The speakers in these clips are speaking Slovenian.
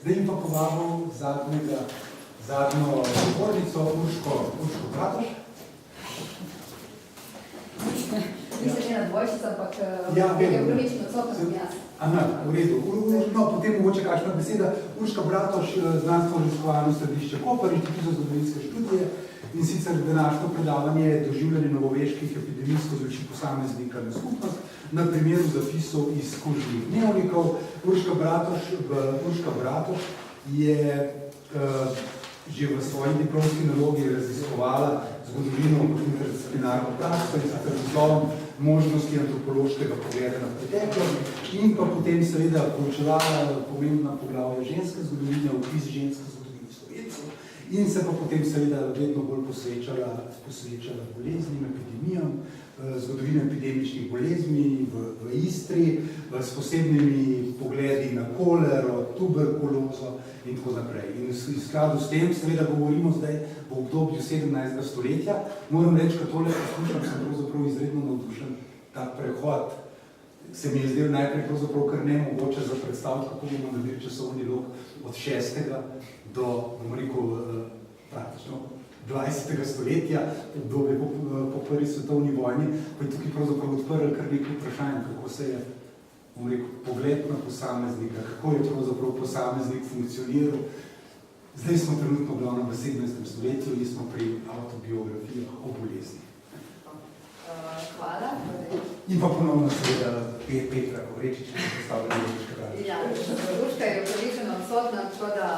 Zdaj jim pa povabil zadnjo govornico Urško Bratoš. Mislim, ne na dvojčica, ampak je upravičeno odsotna sem jaz. V redu. No, potem mogoče kakšna beseda. Urška Bratoš, znanstveno-raziskovalno središče Koper, Inštitut za zgodovinske študije, in sicer današnjo predavanje je doživljanje novoveških epidemij skozi oči posameznika na skupnost na primeru zapisov iz kužnih dnevnikov. Urška Bratoš je že v svoji diplomski nalogi raziskovala zgodovino interdisciplinarno prakso in sicer z naslovom možnosti antropološkega pogleda na preteklost in pa potem seveda poučevala pomembna poglavja ženske zgodovine, opis ženske zgodovine Slovencev in se pa potem seveda vedno bolj posvečala boleznim, epidemijam, zgodovine epidemičnih bolezni v Istri, s posebnimi pogledi na kolero, tuberkulozo in tako naprej. In v skladu s tem seveda govorimo zdaj v obdobju 17. stoletja. Moram reči, da tole poslušam, sem pravzaprav izredno navdušen. Ta prehod se mi je zdel najprej pravzaprav kar nemogoče za predstaviti, kako bomo naredili časovni lok od 6. do, bom rekel, praktično 20. stoletja, obdobje po prvi svetovni vojni, pa je tukaj pravzaprav odprl kar nekaj vprašanj, kako se je, bom rekel, pogled na posameznika, kako je pravzaprav posameznik funkcioniral. Zdaj smo trenutno glavno v 17. stoletju in smo pri avtobiografijah o bolezni. Hvala. In pa ponovno seveda Petra Kovrečič, ki je postavljala Urška Bratoš. Ja, Urška je upravičeno odsotna, tako da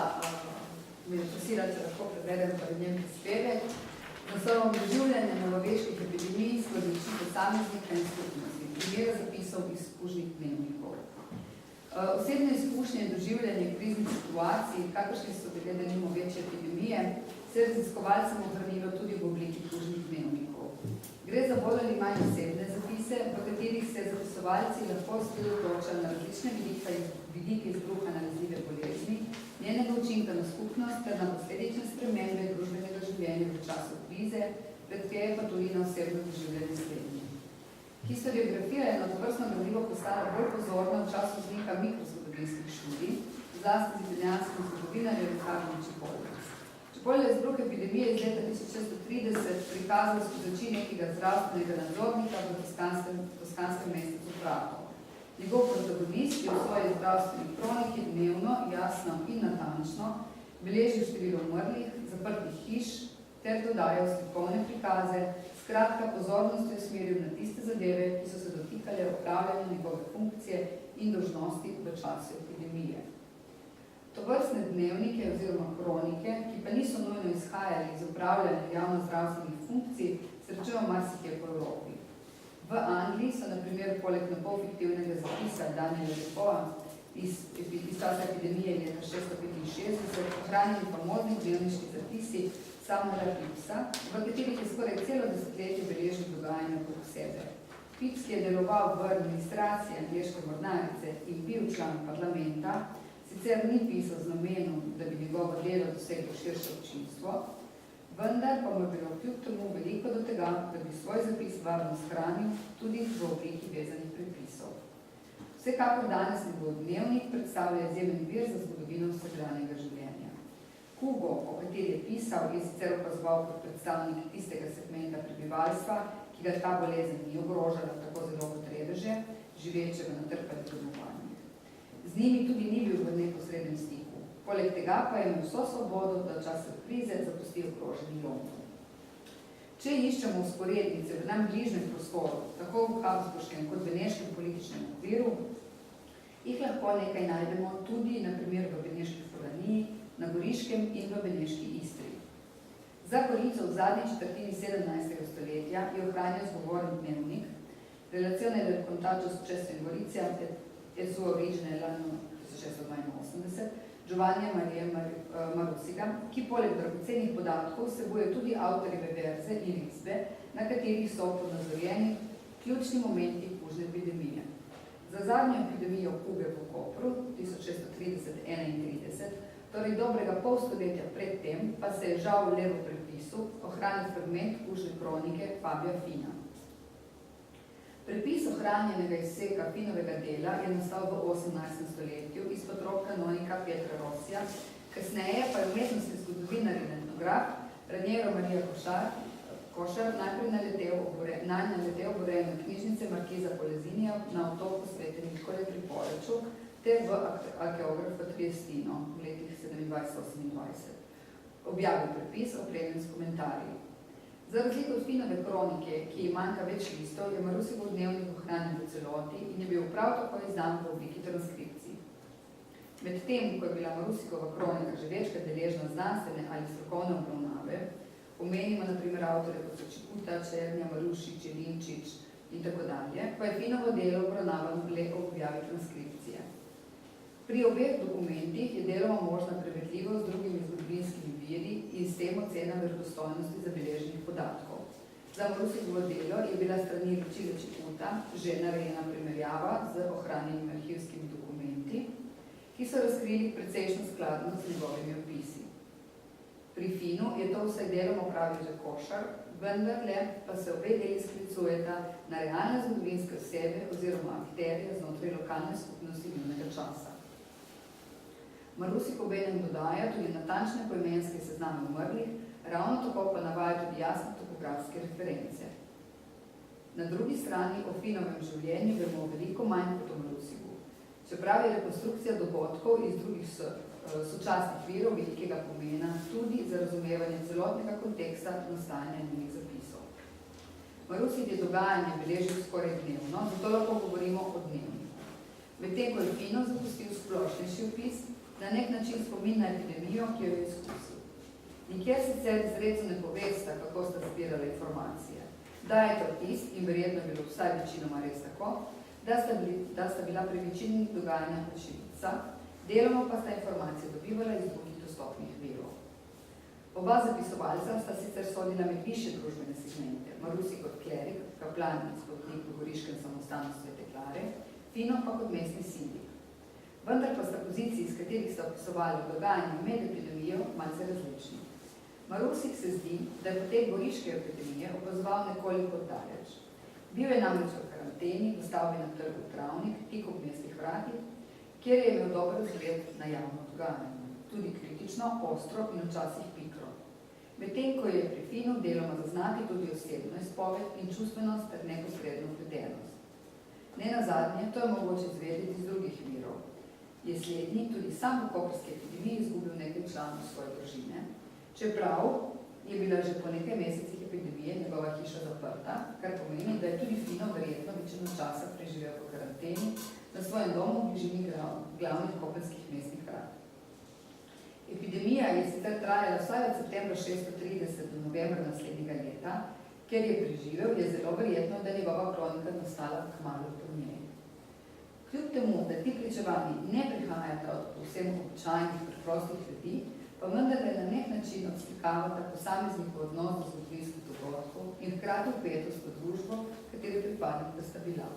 mi prosila, če lahko prevedem pred njem prispevek. Z naslovom doživljanje novoveških epidemij skozi oči posameznika in skupnosti, primera zapisov iz kužnih dnevnikov. Osebne izkušnje in doživljanje kriznih situacij, kakršne so bile denimo večje epidemije, se raziskovalcem ohranilo tudi v obliki kužnih dnevnikov. Gre za bolj ali manj osebne zapise, v katerih se zapisovalci lahko osredotočajo na različne vidike izbruha nalezljive bolezni, njenega učinka na skupnost ter na posledične spremembe družbenega življenja v času krize, predkaj pa tudi na osebno doživljanje slednje. Historiografija je na tovrstno gradivo postala bolj pozorna v času vznika mikrozgodovinskih študij, zlasti z italijanskim zgodovinarjem Riccardo Cipolla. Cipolla je izbruh epidemije iz leta 1630 prikazal skozi oči nekega zdravstvenega nadzornika v toskanskem mesecu Prato. Njegov protagonist je v svoji zdravstveni kroniki dnevno, jasno in natančno beležil število umrlih, zaprtih hiš ter dodajal slikovne prikaze, skratka pozornost je usmeril na tiste zadeve, ki so se dotikale opravljanja njegove funkcije in dolžnosti v času epidemije. Tovrstne dnevnike oziroma kronike, ki pa niso nujno izhajali iz opravljanja javno-zdravstvenih funkcij, srečujemo marsikje po Evropi. V Angliji so na primer poleg napol fiktivnega zapisa Daniela Defoea iz časa epidemije leta 665 ohranjeni famozni dnevniški zapisi Samuela Pepysa, v katerih je skoraj celo desetletje beležil dogajanje okrog sebe. Pepys, ki je deloval v administraciji angleške mornarice in bil član parlamenta, sicer ni pisal z namenom, da bi njegovo delo doseglo širše občinstvo, vendar pa mu je bilo kljub temu veliko do tega, da bi svoj zapis varno shranil tudi v obliki vezanih prepisov. Vsekakor danes njegov dnevnik predstavlja izjemen vir za zgodovino vsakdanjega življenja. Hugo, o kateri je pisal, je sicer opazoval kot predstavnik tistega segmenta prebivalstva, ki ga ta bolezen ni ogrožala tako zelo kot reveže, živeče v natrpanih domovanjih. Z njimi tudi ni bil v neposrednem stiku. Poleg tega pa je imel vso svobodo, da v času krize zapusti ogroženi London. Če iščemo vzporednice v nam bližnjem prostoru, tako v habsburškem kot beneškem političnem okviru, jih lahko nekaj najdemo tudi na primer v beneški Furlaniji, na Goriškem in v beneški Istri. Za Gorico v zadnji četrtini 17. stoletja je ohranjal zgovoren dnevnik Relazione del contagio successo in Gorizia et suo origine l'anno 1682 Giovanni Maria Marusiga, ki poleg dragocenih podatkov vsebuje tudi avtorjeve verze in risbe, na katerih so ponazorjeni ključni momenti kužne epidemije. Za zadnjo epidemijo kuge v Kopru 1630-31, torej dobrega pol stoletja pred tem, pa se je žal le v prepisu ohranil fragment kužne kronike Fabija Fina. Prepis ohranjenega izseka Finovega dela je nastal v 18. stoletju izpod rok kanonika Petra Rosija, kasneje pa je umetnostni zgodovinar in etnograf Raniero Maria Košar najprej naletel oborenju knjižnice Markiza Polezinija na otoku Svete Nikole pri Poreču ter v arkeograf v Triestino v letih 27-28. Objavil prepis opremljen s komentarji. Za razliko od Finove kronike, ki ji manjka več listov, je Marusingov dnevnik ohranjen v celoti in je bil prav tako izdan v obliki transkripcij. Medtem, ko je bila Marusingova kronika že večkrat deležna znanstvene ali strokovne obravnave, omenimo na primer avtorje kot so Čikuta, Černja, Marušič, Jelinčič in tako dalje, pa je Finovo delo obravnavano le ob objavi transkripcije. Pri obeh dokumentih je deloma možna prevedljivost z drugimi zgodovinskimi viri in s tem ocena verodostojnosti zabeleženih podatkov. Za Marusingovo delo je bila strani Lučila Čikuta že narejena primerjava z ohranjenimi arhivskimi dokumenti, ki so razkrili precejšno skladnost z njegovimi opisi. Pri Finu je to vsaj delom opravil že Košar, vendarle pa se obe deli sklicujeta na realne zgodovinske osebe oziroma akterje znotraj lokalne skupnosti njunega časa. Marusik obenem dodaja tudi natančne poimenske sezname umrlih, ravno tako pa navaja tudi jasne topografske reference. Na drugi strani o Finovem življenju vemo veliko manj kot o Marusiku. Čeprav je rekonstrukcija dogodkov iz drugih sočasnih virov velikega pomena tudi za razumevanje celotnega konteksta nastajanja njenih zapisov. Marusik je dogajanje beležil skoraj dnevno, zato lahko govorimo o dnevniku. Medtem ko je Fino zapustil splošnejši opis, na nek način spomin na epidemijo, ki jo je izkusil. Nikjer sicer izredno ne povesta, kako sta zbirala informacije. Dajete vtis, in verjetno je bilo vsaj večinoma res tako, da sta bila pri večini dogajanja očividca, deloma pa sta informacije dobivala iz drugih dostopnih virov. Oba zapisovalca sta sicer sodila med višje družbene segmente, Marusik kot klerik, kaplan in spodnik v goriškem samostanu Svete Klare, Fino pa kot mestni sindik. Vendar pa sta poziciji, iz katerih sta opisovali dogajanje med epidemijo, malce različni. Marusik se zdi, da je potek goriške epidemije opazoval nekoliko daleč. Bil je namreč v karanteni, v stavbi na trgu Travnik, tik ob mestnih vratih, kjer je imel dober vzgled na javno dogajanje. Tudi kritično, ostro in včasih pikro. Medtem, ko je pri Finu deloma zaznati tudi osebno izpoved in čustvenost ter neposredno vpletenost. Nenazadnje, to je mogoče izvedeti iz drugih virov. Je slednji tudi sam v koprski epidemiji izgubil nekaj članov svoje družine, čeprav je bila že po nekaj mesecih epidemije njegova hiša zaprta, kar pomeni, da je tudi Fino verjetno večino časa preživel v karanteni na svojem domu v bližini glavnih kopenskih mestnih vrat. Epidemija je sicer trajala vsaj od septembra 630 do novembra naslednjega leta, ker je preživel, je zelo verjetno, da njegova kronika nastala kmalu po njej. Kljub temu, da ti pričevanji ne prihajata od povsem običajnih preprostih ljudi, pa vendarle na nek način odslikavata posameznikov odnos do zgodovinskih dogodkov in hkrati vpetost v družbo, kateri pripadnika sta bila.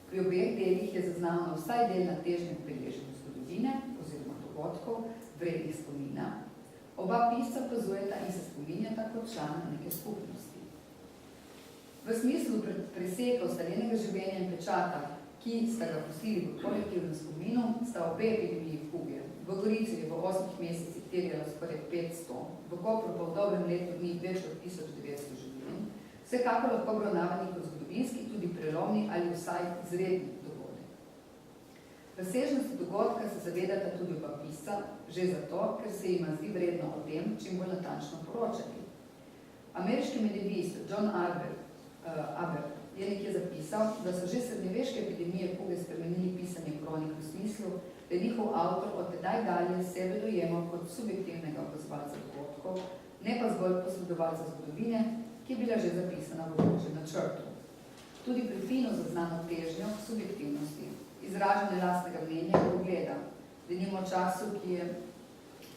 Pri obeh delih je zaznavno vsaj delna težnja k beleženju zgodovine oziroma dogodkov, vrednih spomina. Oba pisca opazujeta in se spominjata kot člana neke skupnosti. V smislu preseka ustaljenega življenja in pečata, ki sta ga pustili v kolektivnem spominu, sta obe epidemiji kuge. V Gorici je v 8 mesecih terjala skoraj 500, v Kopru pa v dobrem letu dni več od 1900 življenj, vsekakor lahko obravnavani kot zgodovinski, tudi prelomni ali vsaj izredni dogodek. Razsežnosti dogodka se zavedata tudi oba pisca, že zato, ker se jima zdi vredno o tem, čim bolj natančno poročati. Ameriški medevist John Aber je nekje zapisal, da so že srednjeveške epidemije kuge spremenili pisanje kronik v smislu, da je njihov avtor od tedaj dalje sebe dojemal kot subjektivnega opazovalca dogodkov, ne pa zgolj posredovalca zgodovine, ki je bila že zapisana v Božjem načrtu. Tudi pri Finu zaznano težnjo subjektivnosti, izražanje lastnega mnenja in pogleda, denimo času, ki je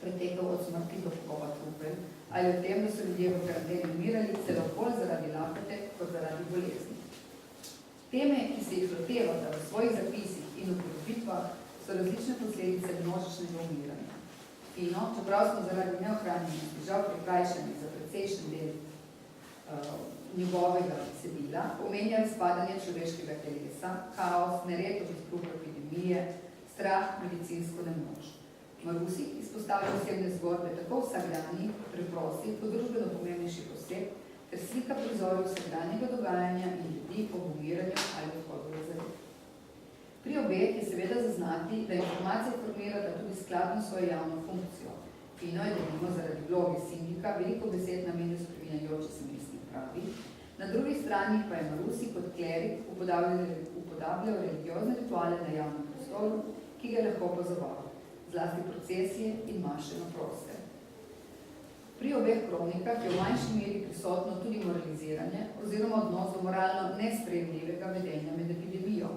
pretekel od smrti do pokova trupel, ali o tem, da so ljudje v karanteni umirali celo bolj zaradi lakote kot zaradi bolezni. Teme, ki se jih lotevata v svojih zapisih in upodobitvah, so različne posledice množičnega umiranja. Fino, čeprav smo zaradi neohranjenosti žal prikrajšani za precejšen del njegovega besedila omenja razpadanje človeškega telesa, kaos, nered ob izbruhu epidemije, strah, medicinsko nemoč. Marusik izpostavlja osebne zgodbe tako vsakdanjih, preprostih, po družbeno pomembnejših oseb, ter slika prizorov vsakdanjega dogajanja in ljudi po umiranju ali odhodu v zavet. Pri obeh je seveda zaznati, da informacije formirata tudi skladno svojo javno funkcijo. Fino je, da imamo zaradi vloge sindika veliko besed namenil spreminjajoče se mestnih pravi. Na drugi strani pa je Marusik kot klerik upodabljal religiozne rituale na javnem prostoru, ki ga je lahko opazoval, zlasti procesije in maše na proste. Pri obeh kronikah je v manjši meri prisotno tudi moraliziranje oziroma odnos do moralno nesprejemljivega vedenja med epidemijo.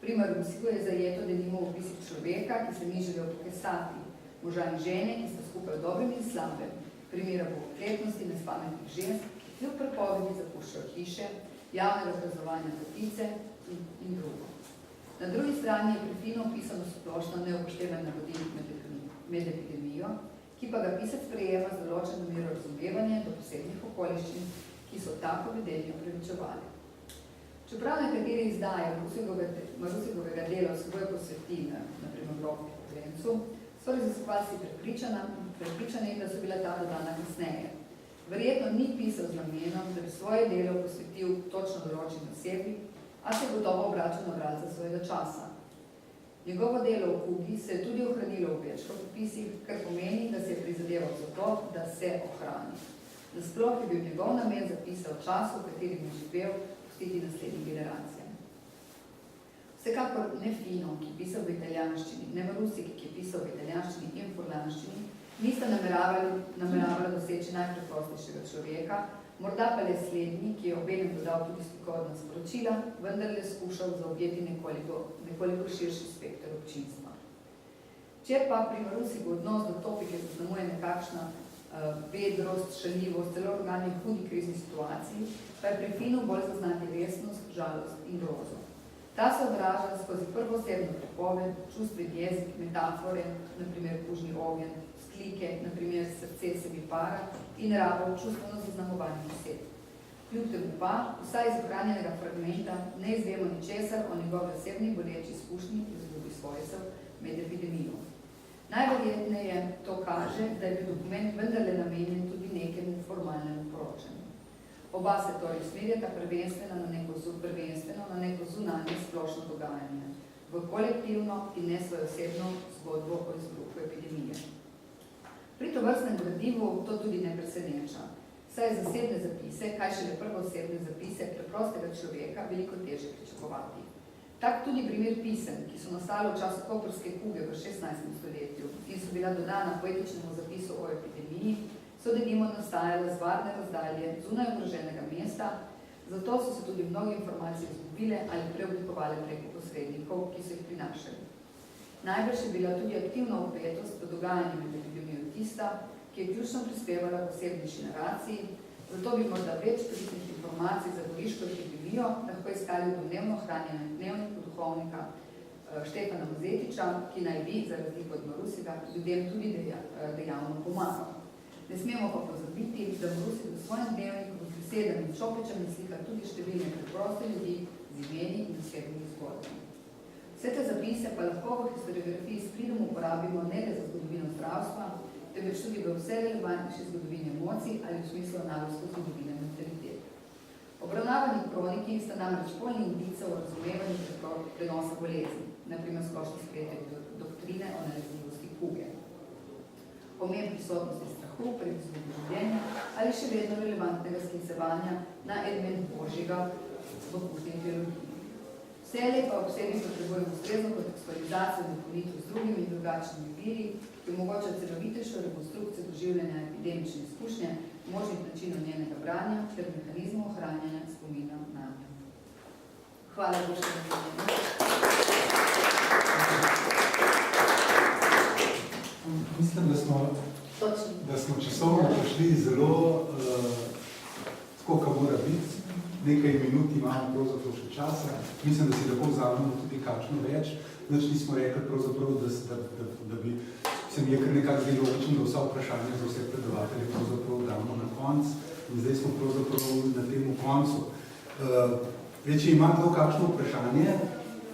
Pri Marusiku je zajeto denimo v opisih človeka, ki se ni želel pokesati, moža in žene, ki sta skupaj v dobrem in slabem, primera bogokletnosti nespametnih žensk, ki kljub prepovedi zapuščajo hiše, javne razkazovanja tapice in drugo. Na drugi strani je prefino opisano splošno neupošteven navodil med epidemijo, ki pa ga pisec prejema z določeno mero razumevanja do posebnih okoliščin, ki so tako vedenje upravičevali. Čeprav nekateri izdaje Marusikovega dela svoj posveti, naprimer Grob Lencu, so raziskovalci prepričani, da so bila ta dodana kasneje. Verjetno ni pisal z namenom, da bi svoje delo posvetil točno določeni osebi, a se gotovo obračal na bralca svojega časa. Njegovo delo v kugi se je tudi ohranilo v več popisih, kar pomeni, da se je prizadeval za to, da se ohrani. Nasploh je bil njegov namen zapisal v času, v katerem je živel, pustiti naslednjim generacijam. Vsekakor ne Fino, ki je pisal v italijanščini, ne Marusik, ki je pisal v italijanščini in furlanščini, nista nameravali doseči najpreprostejšega človeka, morda pa le slednji, ki je obenem dodal tudi slikovna sporočila, vendar le skušal zaobjeti nekoliko širši spekter občinstva. Če pa pri Marusiku odnos do topike zaznamuje nekakšna vedrost, šaljivost, celo organje hudi krizni situaciji, pa je pri Finu bolj zaznati resnost, žalost in grozo. Ta se odraža skozi prvoosebno pripoved, čustven jezik, metafore, naprimer kužni ogenj, slike, naprimer srce se mi para in rabo čustveno zaznamovanje oseb. Kljub temu pa, vsaj iz ohranjenega fragmenta, ne izvemo ničesar o njegovi osebni boleči izkušnji izgubi svojcev med epidemijo. Najverjetneje to kaže, da je bil dokument vendarle namenjen tudi nekemu formalnemu poročanju. Oba se torej usmerjata prvenstveno na neko zunanje splošno dogajanje, v kolektivno in ne svojo osebno zgodbo o izbruhu epidemije. Pri tovrstnem gradivu to tudi ne preseneča, saj je zasebne zapise, kaj šele prvoosebne zapise preprostega človeka, veliko težje pričakovati. Tak tudi primer pisem, ki so nastali v času koprske kuge v 16. stoletju in so bila dodana poetičnemu zapisu o epidemiji, so denimo nastajale z varne razdalje zunaj ogroženega mesta, zato so se tudi mnoge informacije izgubile ali preoblikovale preko posrednikov, ki so jih prinašali. Najbrž je bila tudi aktivna vpetost v dogajanje med epidemijo tista, ki je ključno prispevala k osebnejši naraciji, zato bi morda več koristnih informacij za goriško epidemijo lahko iskali domnevno ohranjenem dnevniku duhovnika Štefana Mazetiča, ki naj bi, za razliko od Marusika, ljudem tudi dejavno pomagal. Ne smemo pa pozabiti, da Marusik v svojem dnevniku z besedami in čopečami slika tudi številne preproste ljudi z imeni in osebnimi zgodbami. Vse te zapise pa lahko v historiografiji s pridom uporabimo ne le za zgodovino zdravstva, temveč tudi v vse relevantnejši zgodovini emocij ali v smislu narodske zgodovine mentalitete. Obravnavani kroniki sta namreč polni indicev o razumevanju prenosa bolezni, naprimer splošno sprejete doktrine o nalezljivosti kuge, pomen prisotnosti strahu pred izgubo življenja ali še vedno relevantnega sklicevanja na element Božjega v kužni teologiji. Vselej pa v sebi potrebujemo ustrezno kontekstualizacijo in dopolnitev z drugimi in drugačnimi viri, ki omogoča celovitejšo rekonstrukcijo doživljanja epidemične izkušnje, možnih načinov njenega branja ter mehanizmov ohranjanja spomina na njo. Hvala bošte za mnenje. Mislim, da smo časovno prišli zelo tako, kako mora biti. Nekaj minut imamo pravzaprav še časa. Mislim, da si lahko vzamemo tudi kakšno več. Nič nismo rekli pravzaprav, da bi se mi je kar nekako zdaj logično, da vsa vprašanja za vse predavatelje pravzaprav damo na konc in zdaj smo pravzaprav na tem koncu. Če ima kdo kakšno vprašanje,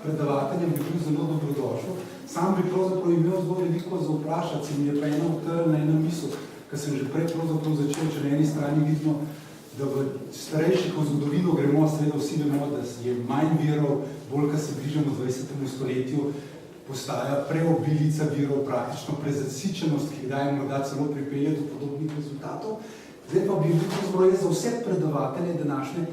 predavateljem bi bil zelo dobrodošel. Sam bi pravzaprav imel zelo veliko za vprašati, se mi je pa ena utrna ena misel, ker sem že prej pravzaprav začel, če na eni strani vidimo, da v starejših v zgodovino gremo, seveda vsi vemo, da je manj virov, bolj, ko se bližamo 20. stoletju, postaja preobilica virov, praktično prezasičenost, ki kdaj morda celo pripelje do podobnih rezultatov. Zdaj pa bi bil za vse predavatelje današnje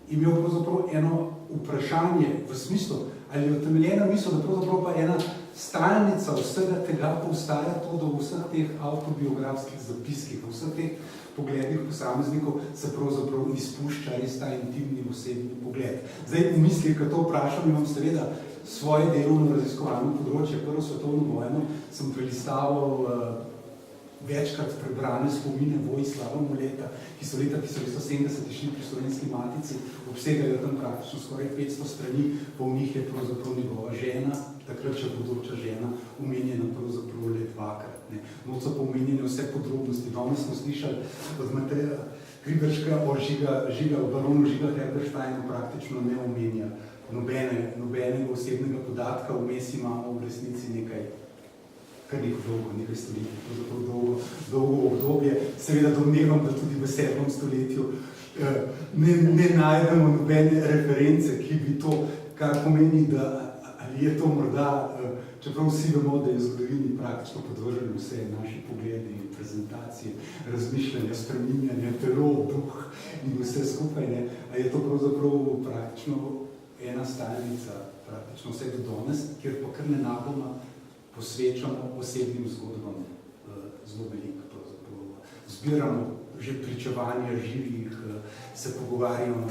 imel pravzaprav eno vprašanje v smislu, ali je utemeljena misel, da pravzaprav pa ena stalnica vsega tega postaja to, da v vseh teh avtobiografskih zapiskih, v vseh teh pogledih posameznikov se pravzaprav izpušča res ta intimni osebni pogled. Zdaj, v mislih, ko to vprašam, imam seveda svoje delovno raziskovalno področje. Prvo svetovno vojno sem prelistaval večkrat prebrane spomine Vojislava Moleta, ki so leta 1970 išli pri Slovenski matici, obsegajo tam praktično skoraj 500 strani, po njih je pravzaprav njegova žena, takrat še bodoča žena, omenjena pravzaprav le dvakrat. Noč so pomenjene vse podrobnosti. Danes smo slišali od Mateja Kriberška o baronu Žiga Herbersteinu, praktično ne omenja nobenega osebnega podatka, vmes imamo v resnici kar nekaj stoletij, pravzaprav dolgo obdobje. Seveda domnevam, da tudi v 7. stoletju ne najdemo nobene reference, ki bi to, kar pomeni, da ali je to morda, čeprav vsi vemo, da je v zgodovini praktično podvrženo vse naši pogledi, prezentacije, razmišljanja, spreminjanja, telo, duh in vse skupaj, a je to pravzaprav praktično ena stalnica, praktično vse do danes, kjer pa kar nenadoma posvečamo osebnim zgodbam zelo veliko. Zbiramo že pričevanja živih, se pogovarjamo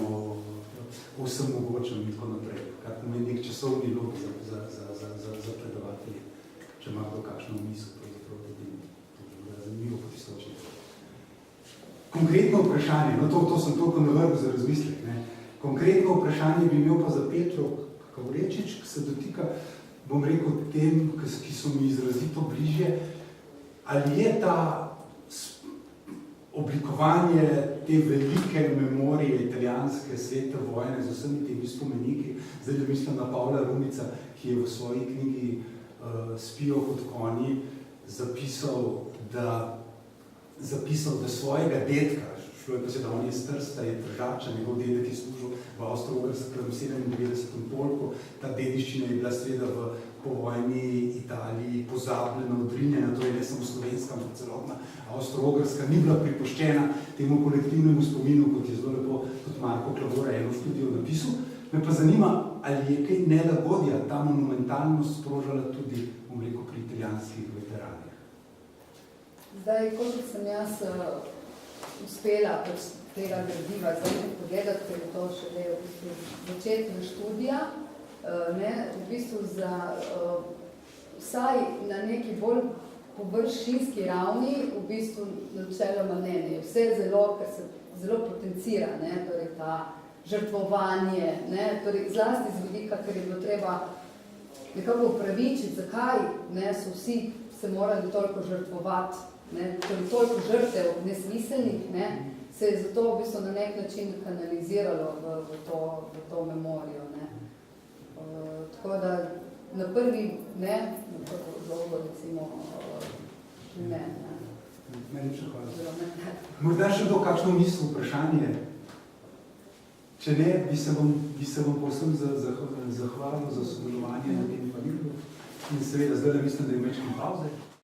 o vsem mogočem in tako naprej, kar pomeni nek časovni log za predavatelje, če ima kdo kakšno misel, pravzaprav tudi zanimivo potistočiti. Konkretno vprašanje, to sem toliko navrgel za razmislek, konkretno vprašanje bi imel pa za Petro Kavrečič, ki se dotika, bom rekel, tem, ki so mi izrazito bližje, ali je ta oblikovanje te velike memorije italijanske svete vojne z vsemi temi spomeniki, zdaj da mislim na Pavla Rumica, ki je v svoji knjigi Spijo kot konji zapisal, da svojega dedka, šlo je pa se, da on je iz Trsta, je Tržača, njegov dedek je služil v Avstro-Ogrskem 97. polku. Ta dediščina je bila seveda v povojni Italiji pozabljena, odrinjena, to je ne samo slovenska, ampak celotna Avstro-Ogrska, ni bila pripuščena temu kolektivnemu spominu, kot je zelo lepo tudi Marko Klavora eno študijo napisal. Me pa zanima, ali je kaj nelagodja ta monumentalnost sprožala tudi, bom rekel, pri italijanskih veteranih. Zdaj, kot sem jaz uspela tega gradiva zdaj pogledati, ker je to šele začetna študija, v bistvu za vsaj na neki bolj površinski ravni, v bistvu načeloma ne. Vse zelo, ker se zelo potencira, torej ta žrtvovanje, torej zlasti z vidika, ker je bilo treba nekako upravičiti, zakaj so vsi se morali toliko žrtvovati, torej toliko žrtev nesmiselnih, se je zato v bistvu na nek način kanaliziralo v to memorijo. Tako da na prvi na prvo dolgo recimo ne. Najlepša hvala. Morda še do kakšno misel, vprašanje? Če ne, bi se vam povsem zahvalil za sodelovanje na tem panelu in seveda zdaj mislim, da je mečkim pauze.